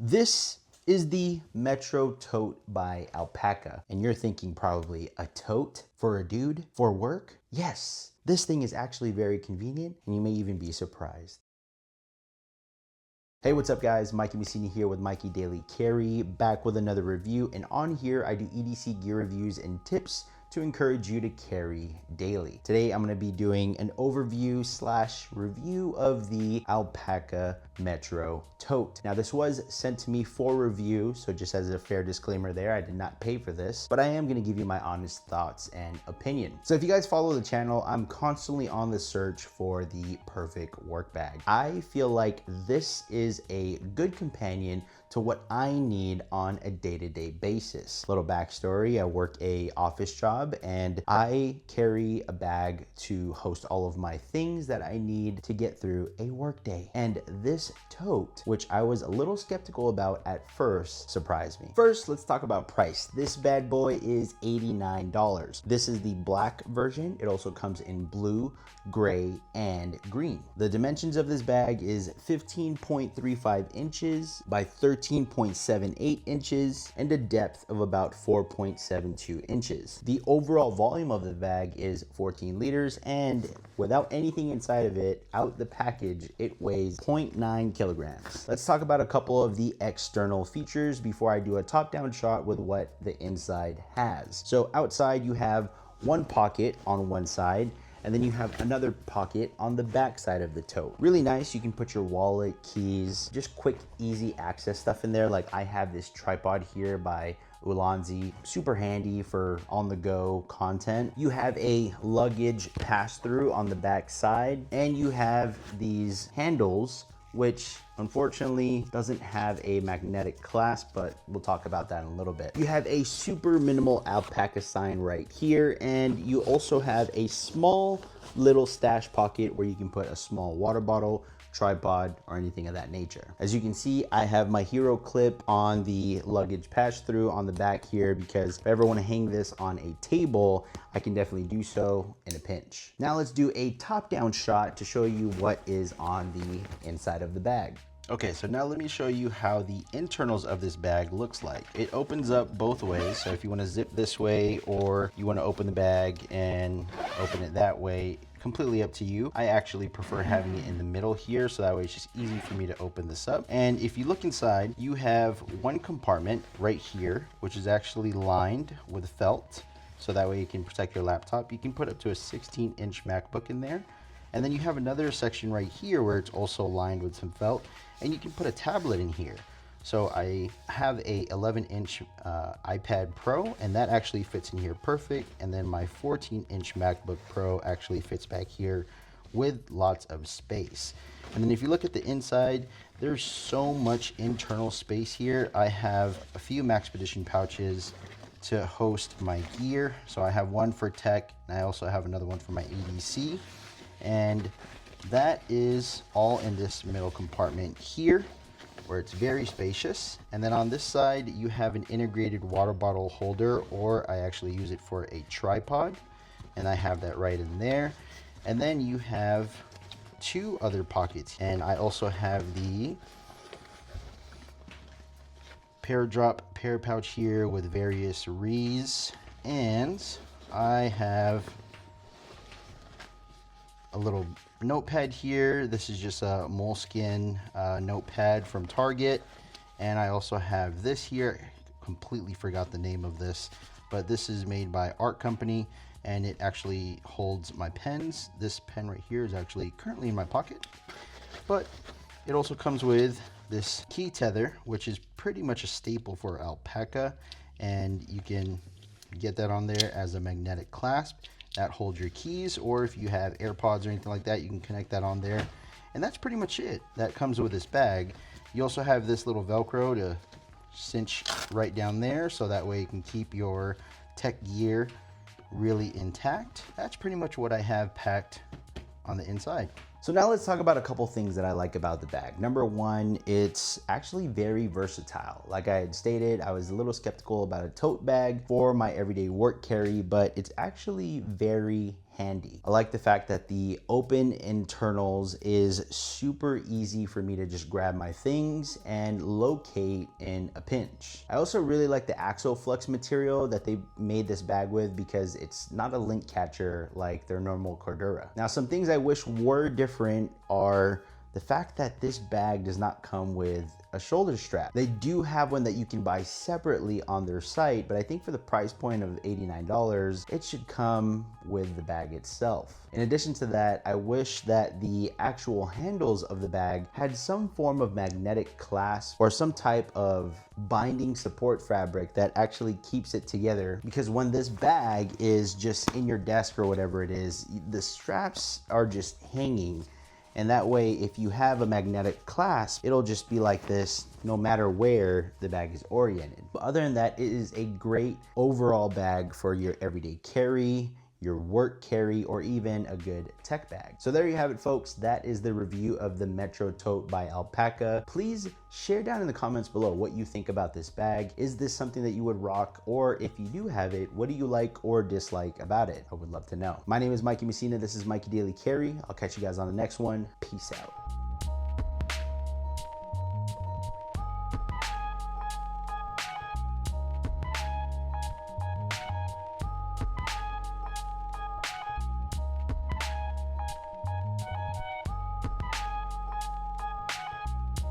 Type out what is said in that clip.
This is the Metro Tote by Alpaka. And you're thinking probably, a tote for a dude for work? Yes, this thing is actually very convenient and you may even be surprised. Hey, what's up guys? MikeyDC here with Mikeydailycarry, back with another review. And on here, I do EDC gear reviews and tips to encourage you to carry daily. Today, I'm gonna be doing an overview / review of the Alpaka Metro Tote. Now, this was sent to me for review, so just as a fair disclaimer there, I did not pay for this, but I am gonna give you my honest thoughts and opinion. So if you guys follow the channel, I'm constantly on the search for the perfect work bag. I feel like this is a good companion to what I need on a day-to-day basis. Little backstory, I work a office job and I carry a bag to host all of my things that I need to get through a work day. And this tote, which I was a little skeptical about at first, surprised me. First, let's talk about price. This bad boy is $89. This is the black version. It also comes in blue, gray, and green. The dimensions of this bag is 15.35 inches by 13.78 inches and a depth of about 4.72 inches. The overall volume of the bag is 14 liters, and without anything inside of it, out the package, it weighs 0.9 kilograms. Let's talk about a couple of the external features before I do a top-down shot with what the inside has. So outside you have one pocket on one side, and then you have another pocket on the back side of the tote. Really nice, you can put your wallet, keys, just quick, easy access stuff in there. Like I have this tripod here by Ulanzi, super handy for on-the-go content. You have a luggage pass-through on the back side, and you have these handles, which unfortunately doesn't have a magnetic clasp, but we'll talk about that in a little bit. You have a super minimal Alpaka sign right here, and you also have a small little stash pocket where you can put a small water bottle, tripod, or anything of that nature. As you can see, I have my hero clip on the luggage pass through on the back here, because if I ever want to hang this on a table, I can definitely do so in a pinch. Now let's do a top-down shot to show you what is on the inside of the bag. Okay, so now let me show you how the internals of this bag looks like. It opens up both ways, so if you want to zip this way or you want to open the bag and open it that way, completely up to you. I actually prefer having it in the middle here, so that way it's just easy for me to open this up. And if you look inside, you have one compartment right here, which is actually lined with felt, so that way you can protect your laptop. You can put up to a 16-inch MacBook in there. And then you have another section right here where it's also lined with some felt, and you can put a tablet in here. So I have a 11-inch iPad Pro, and that actually fits in here perfect. And then my 14-inch MacBook Pro actually fits back here with lots of space. And then if you look at the inside, there's so much internal space here. I have a few Maxpedition pouches to host my gear. So I have one for tech, and I also have another one for my EDC. And that is all in this middle compartment here, where it's very spacious. And then on this side, you have an integrated water bottle holder, or I actually use it for a tripod, and I have that right in there. And then you have two other pockets, and I also have the pear pouch here with various wreaths, and I have a little notepad here. This is just a moleskin notepad from Target. And I also have this here. I completely forgot the name of this, but this is made by Art Company, and it actually holds my pens. This pen right here is actually currently in my pocket, but it also comes with this key tether, which is pretty much a staple for Alpaka, and you can get that on there as a magnetic clasp that holds your keys, or if you have AirPods or anything like that, you can connect that on there. And that's pretty much it that comes with this bag. You also have this little Velcro to cinch right down there, so that way you can keep your tech gear really intact. That's pretty much what I have packed on the inside. So now let's talk about a couple things that I like about the bag. Number one, it's actually very versatile. Like I had stated, I was a little skeptical about a tote bag for my everyday work carry, but it's actually very handy. I like the fact that the open internals is super easy for me to just grab my things and locate in a pinch. I also really like the Axial Flex material that they made this bag with because it's not a link catcher like their normal Cordura. Now, some things I wish were different are the fact that this bag does not come with a shoulder strap. They do have one that you can buy separately on their site, but I think for the price point of $89, it should come with the bag itself. In addition to that, I wish that the actual handles of the bag had some form of magnetic clasp or some type of binding support fabric that actually keeps it together, because when this bag is just in your desk or whatever it is, the straps are just hanging. And that way, if you have a magnetic clasp, it'll just be like this no matter where the bag is oriented. But other than that, it is a great overall bag for your everyday carry, your work carry, or even a good tech bag. So there you have it, folks. That is the review of the Metro Tote by Alpaka. Please share down in the comments below what you think about this bag. Is this something that you would rock? Or if you do have it, what do you like or dislike about it? I would love to know. My name is Mikey Messina. This is Mikey Daily Carry. I'll catch you guys on the next one. Peace out.